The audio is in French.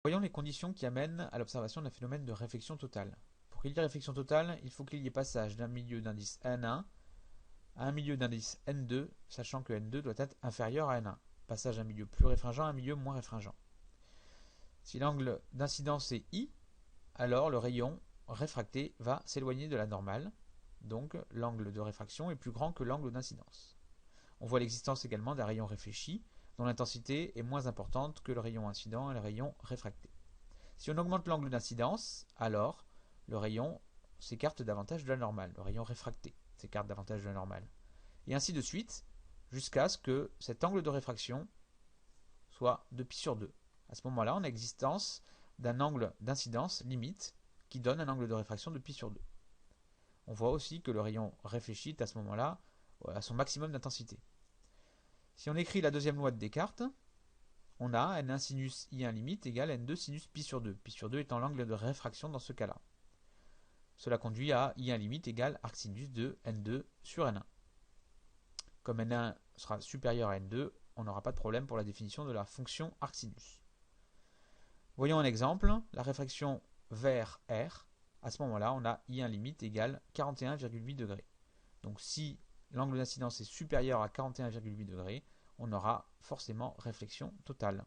Voyons les conditions qui amènent à l'observation d'un phénomène de réflexion totale. Pour qu'il y ait réflexion totale, il faut qu'il y ait passage d'un milieu d'indice N1 à un milieu d'indice N2, sachant que N2 doit être inférieur à N1. Passage d'un milieu plus réfringent à un milieu moins réfringent. Si l'angle d'incidence est I, alors le rayon réfracté va s'éloigner de la normale, donc l'angle de réfraction est plus grand que l'angle d'incidence. On voit l'existence également d'un rayon réfléchi, dont l'intensité est moins importante que le rayon incident et le rayon réfracté. Si on augmente l'angle d'incidence, alors le rayon s'écarte davantage de la normale, le rayon réfracté s'écarte davantage de la normale. Et ainsi de suite, jusqu'à ce que cet angle de réfraction soit de pi sur 2. À ce moment-là, on a existence d'un angle d'incidence limite qui donne un angle de réfraction de pi sur 2. On voit aussi que le rayon réfléchi est à ce moment-là à son maximum d'intensité. Si on écrit la deuxième loi de Descartes, on a n1 sinus I1 limite égale n2 sinus pi sur 2. Pi sur 2 étant l'angle de réfraction dans ce cas-là. Cela conduit à I1 limite égale arc sinus de n2 sur n1. Comme n1 sera supérieur à n2, on n'aura pas de problème pour la définition de la fonction arc sinus. Voyons un exemple, la réfraction vers R. À ce moment-là, on a I1 limite égale 41,8 degrés. Donc si l'angle d'incidence est supérieur à 41,8 degrés, on aura forcément réflexion totale.